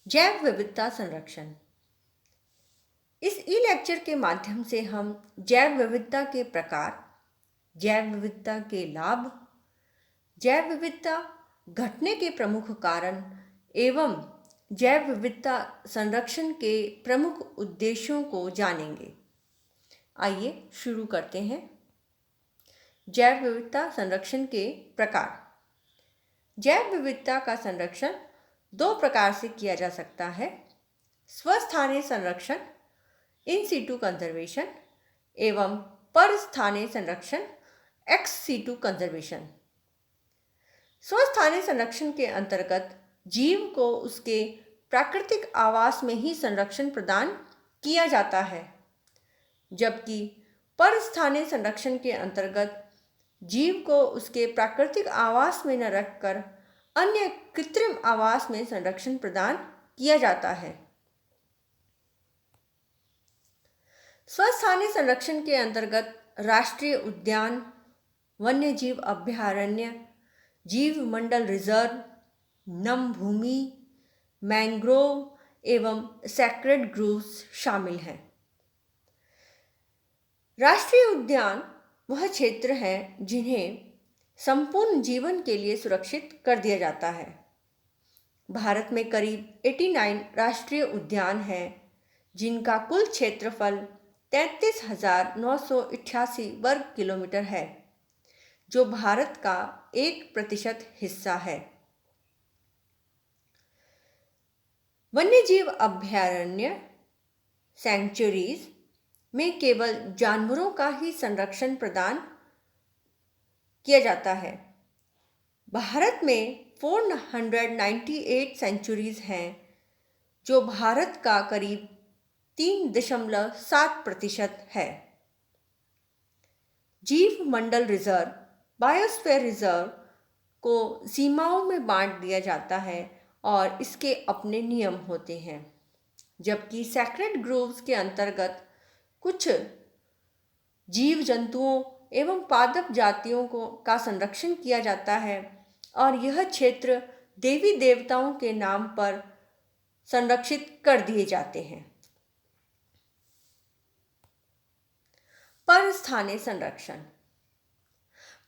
जैव विविधता संरक्षण। इस ई लेक्चर के माध्यम से हम जैव विविधता के प्रकार, जैव विविधता के लाभ, जैव विविधता घटने के प्रमुख कारण एवं जैव विविधता संरक्षण के प्रमुख उद्देश्यों को जानेंगे। आइए शुरू करते हैं। जैव विविधता संरक्षण के प्रकार। जैव विविधता का संरक्षण दो प्रकार से किया जा सकता है: स्वस्थानीय संरक्षण इन सीटू कंजर्वेशन एवं परस्थानीय संरक्षण एक्स सीटू कंजर्वेशन। स्वस्थानीय संरक्षण के अंतर्गत जीव को उसके प्राकृतिक आवास में ही संरक्षण प्रदान किया जाता है, जबकि परस्थानीय संरक्षण के अंतर्गत जीव को उसके प्राकृतिक आवास में न रखकर अन्य कृत्रिम आवास में संरक्षण प्रदान किया जाता है। स्वस्थानीय संरक्षण के अंतर्गत राष्ट्रीय उद्यान, वन्यजीव अभयारण्य, जीव मंडल रिजर्व, नम भूमि, मैंग्रोव एवं सैक्रेड ग्रोव्स शामिल हैं। राष्ट्रीय उद्यान वह क्षेत्र हैं जिन्हें संपूर्ण जीवन के लिए सुरक्षित कर दिया जाता है। भारत में करीब 89 राष्ट्रीय उद्यान हैं, जिनका कुल क्षेत्रफल 33,988 वर्ग किलोमीटर है, जो भारत का 1% हिस्सा है। वन्यजीव अभयारण्य सैंक्चुरीज में केवल जानवरों का ही संरक्षण प्रदान किया जाता है। भारत में 498 सेंचुरीज हैं, जो भारत का करीब 3.7% है। जीव मंडल रिजर्व, बायोस्फीयर रिजर्व को सीमाओं में बांट दिया जाता है और इसके अपने नियम होते हैं, जबकि सैक्रेड ग्रोव्स के अंतर्गत कुछ जीव जंतुओं एवं पादप जातियों का संरक्षण किया जाता है और यह क्षेत्र देवी देवताओं के नाम पर संरक्षित कर दिए जाते हैं। परस्थानीय संरक्षण।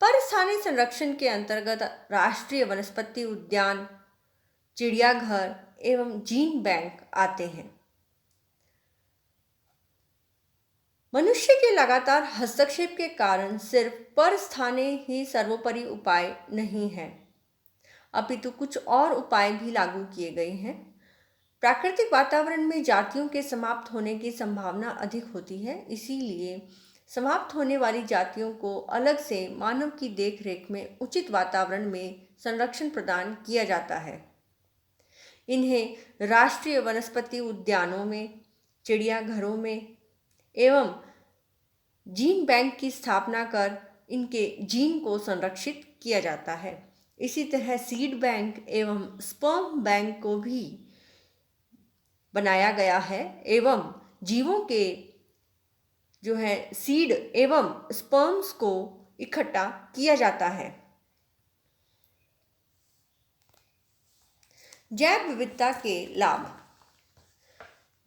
परस्थानीय संरक्षण के अंतर्गत राष्ट्रीय वनस्पति उद्यान, चिड़ियाघर एवं जीन बैंक आते हैं। मनुष्य के लगातार हस्तक्षेप के कारण सिर्फ परस्थानीय ही सर्वोपरि उपाय नहीं है, अपितु कुछ और उपाय भी लागू किए गए हैं। प्राकृतिक वातावरण में जातियों के समाप्त होने की संभावना अधिक होती है, इसीलिए समाप्त होने वाली जातियों को अलग से मानव की देखरेख में उचित वातावरण में संरक्षण प्रदान किया जाता है। इन्हें राष्ट्रीय वनस्पति उद्यानों में, चिड़ियाघरों में एवं जीन बैंक की स्थापना कर इनके जीन को संरक्षित किया जाता है। इसी तरह सीड बैंक एवं स्पर्म बैंक को भी बनाया गया है एवं जीवों के जो है सीड एवं स्पर्म्स को इकट्ठा किया जाता है। जैव विविधता के लाभ।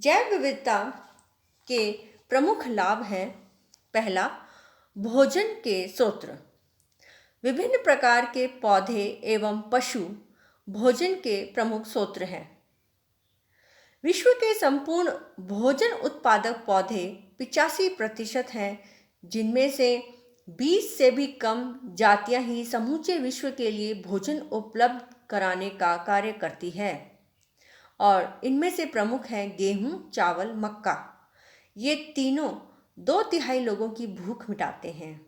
जैव विविधता के प्रमुख लाभ हैं: पहला, भोजन के स्रोत। विभिन्न प्रकार के पौधे एवं पशु भोजन के प्रमुख स्रोत हैं। विश्व के संपूर्ण भोजन उत्पादक पौधे 85% हैं, जिनमें से 20 से भी कम जातियां ही समूचे विश्व के लिए भोजन उपलब्ध कराने का कार्य करती है और इनमें से प्रमुख हैं गेहूं, चावल, मक्का। ये तीनों 2/3 लोगों की भूख मिटाते हैं।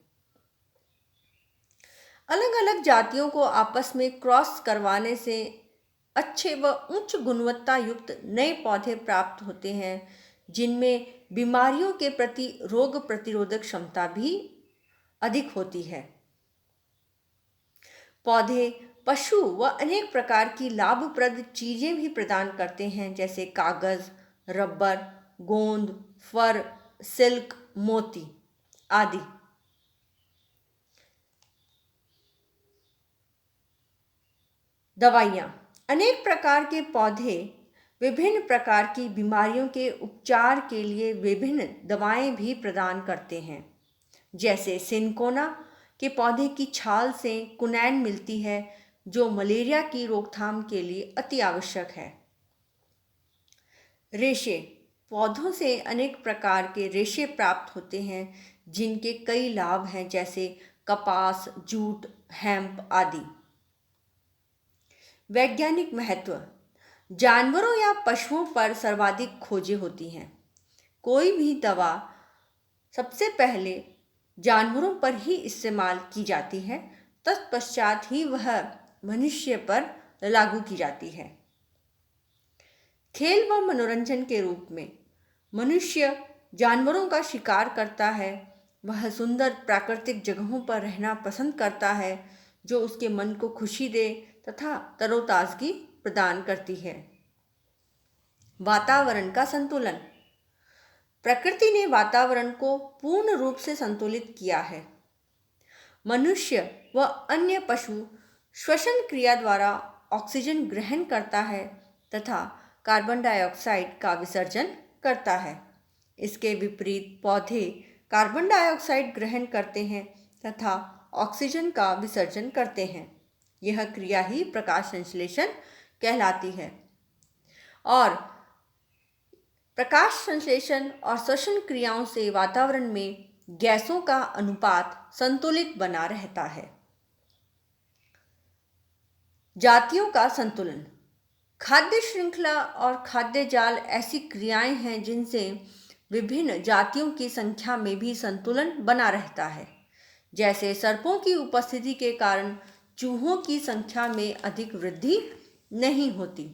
अलग अलग जातियों को आपस में क्रॉस करवाने से अच्छे व उच्च गुणवत्ता युक्त नए पौधे प्राप्त होते हैं, जिनमें बीमारियों के प्रति रोग प्रतिरोधक क्षमता भी अधिक होती है। पौधे पशु व अनेक प्रकार की लाभप्रद चीजें भी प्रदान करते हैं, जैसे कागज, रबर, गोंद, फर, सिल्क, मोती आदि। दवाइयाँ। अनेक प्रकार के पौधे विभिन्न प्रकार की बीमारियों के उपचार के लिए विभिन्न दवाएं भी प्रदान करते हैं। जैसे सिनकोना के पौधे की छाल से कुनैन मिलती है, जो मलेरिया की रोकथाम के लिए अति आवश्यक है। रेशे, पौधों से अनेक प्रकार के रेशे प्राप्त होते हैं, जिनके कई लाभ हैं, जैसे कपास, जूट, हेम्प आदि। वैज्ञानिक महत्व, जानवरों या पशुओं पर सर्वाधिक खोजें होती हैं। कोई भी दवा सबसे पहले जानवरों पर ही इस्तेमाल की जाती है, तत्पश्चात ही वह मनुष्य पर लागू की जाती है। खेल व मनोरंजन के रूप में मनुष्य जानवरों का शिकार करता है। वह सुंदर प्राकृतिक जगहों पर रहना पसंद करता है, जो उसके मन को खुशी दे तथा तरोताजगी प्रदान करती है। वातावरण का संतुलन, प्रकृति ने वातावरण को पूर्ण रूप से संतुलित किया है। मनुष्य व अन्य पशु श्वसन क्रिया द्वारा ऑक्सीजन ग्रहण करता है तथा कार्बन डाइऑक्साइड का विसर्जन करता है। इसके विपरीत पौधे कार्बन डाइऑक्साइड ग्रहण करते हैं तथा ऑक्सीजन का विसर्जन करते हैं। यह क्रिया ही प्रकाश संश्लेषण कहलाती है। और प्रकाश संश्लेषण और श्वसन क्रियाओं से वातावरण में गैसों का अनुपात संतुलित बना रहता है। जातियों का संतुलन, खाद्य श्रृंखला और खाद्य जाल ऐसी क्रियाएं हैं जिनसे विभिन्न जातियों की संख्या में भी संतुलन बना रहता है। जैसे सर्पों की उपस्थिति के कारण चूहों की संख्या में अधिक वृद्धि नहीं होती।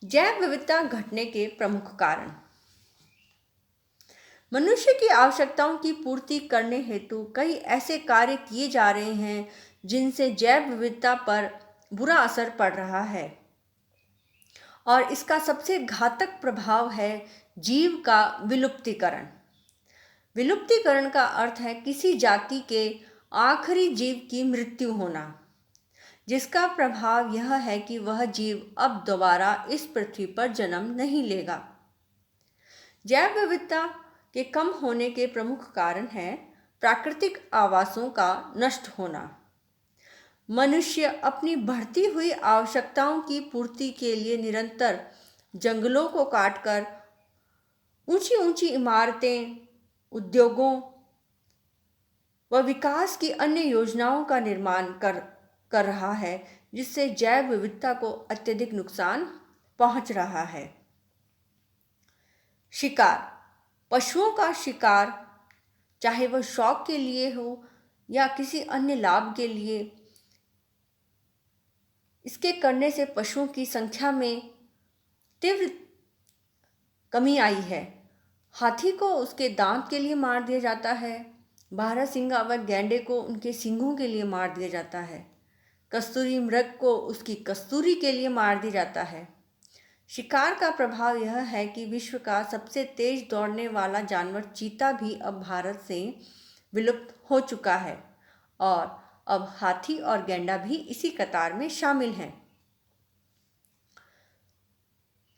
जैव विविधता घटने के प्रमुख कारण, मनुष्य की आवश्यकताओं की पूर्ति करने हेतु कई ऐसे कार्य किए जा रहे हैं जिनसे जैव विविधता पर बुरा असर पड़ रहा है, और इसका सबसे घातक प्रभाव है जीव का विलुप्तीकरण। विलुप्तीकरण का अर्थ है किसी जाति के आखिरी जीव की मृत्यु होना, जिसका प्रभाव यह है कि वह जीव अब दोबारा इस पृथ्वी पर जन्म नहीं लेगा। जैव विविधता के कम होने के प्रमुख कारण है प्राकृतिक आवासों का नष्ट होना। मनुष्य अपनी बढ़ती हुई आवश्यकताओं की पूर्ति के लिए निरंतर जंगलों को काटकर ऊंची ऊंची इमारतें, उद्योगों व विकास की अन्य योजनाओं का निर्माण कर रहा है, जिससे जैव विविधता को अत्यधिक नुकसान पहुंच रहा है। शिकार, पशुओं का शिकार, चाहे वह शौक के लिए हो या किसी अन्य लाभ के लिए, इसके करने से पशुओं की संख्या में तीव्र कमी आई है। हाथी को उसके दांत के लिए मार दिया जाता है। बारहसिंगा व गैंडे को उनके सींगों के लिए मार दिया जाता है। कस्तूरी मृग को उसकी कस्तूरी के लिए मार दिया जाता है। शिकार का प्रभाव यह है कि विश्व का सबसे तेज दौड़ने वाला जानवर चीता भी अब भारत से विलुप्त हो चुका है, और अब हाथी और गैंडा भी इसी कतार में शामिल हैं।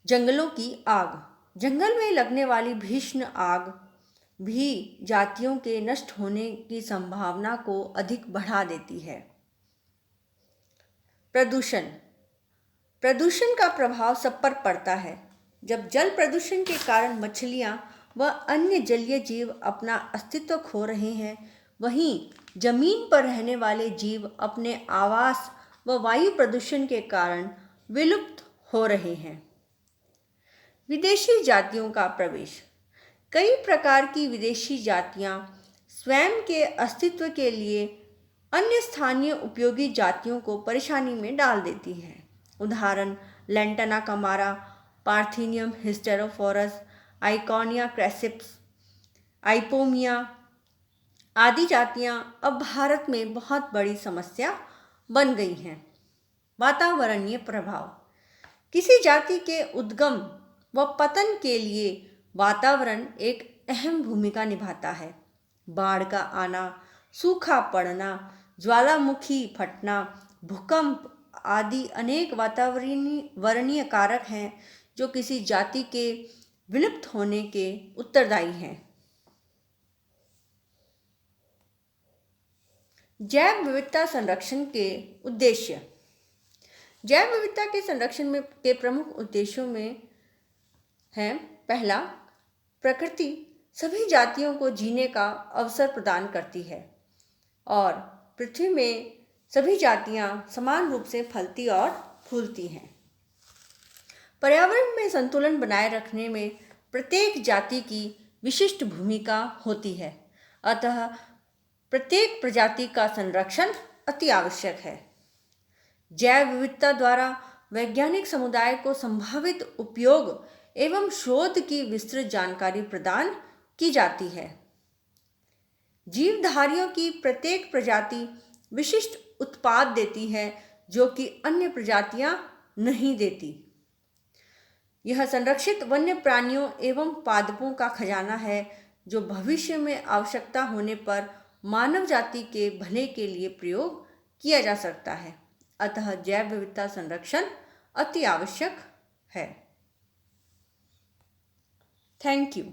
जंगलों की आग, जंगल में लगने वाली भीषण आग भी जातियों के नष्ट होने की संभावना को अधिक बढ़ा देती है। प्रदूषण, प्रदूषण का प्रभाव सब पर पड़ता है। जब जल प्रदूषण के कारण मछलियां व अन्य जलीय जीव अपना अस्तित्व खो रहे हैं, वहीं जमीन पर रहने वाले जीव अपने आवास व वायु प्रदूषण के कारण विलुप्त हो रहे हैं। विदेशी जातियों का प्रवेश, कई प्रकार की विदेशी जातियां स्वयं के अस्तित्व के लिए अन्य स्थानीय उपयोगी जातियों को परेशानी में डाल देती हैं। उदाहरण लेंटाना कमारा, पार्थेनियम हिस्टेरोफोरस, आइकोनिया क्रेसिप्स, आइपोमिया आदि जातियां अब भारत में बहुत बड़ी समस्या बन गई हैं। वातावरणीय प्रभाव, किसी जाति के उद्गम व पतन के लिए वातावरण एक अहम भूमिका निभाता है। बाढ़ का आना, सूखा पड़ना, ज्वालामुखी फटना, भूकंप आदि अनेक वातावरणीय कारक हैं जो किसी जाति के विलुप्त होने के उत्तरदायी हैं। जैव विविधता संरक्षण के उद्देश्य। जैव विविधता के संरक्षण में के प्रमुख उद्देश्यों में हैं: पहला, प्रकृति सभी जातियों को जीने का अवसर प्रदान करती है और पृथ्वी में सभी जातियां समान रूप से फलती और फूलती हैं। पर्यावरण में संतुलन बनाए रखने में प्रत्येक जाति की विशिष्ट भूमिका होती है, अतः प्रत्येक प्रजाति का संरक्षण अति आवश्यक है। जैव विविधता द्वारा वैज्ञानिक समुदाय को संभावित उपयोग एवं शोध की विस्तृत जानकारी प्रदान की जाती है। जीवधारियों की प्रत्येक प्रजाति विशिष्ट उत्पाद देती है जो कि अन्य प्रजातियां नहीं देती। यह संरक्षित वन्य प्राणियों एवं पादपों का खजाना है जो भविष्य में आवश्यकता होने पर मानव जाति के भले के लिए प्रयोग किया जा सकता है। अतः जैव विविधता संरक्षण अति आवश्यक है। Thank you.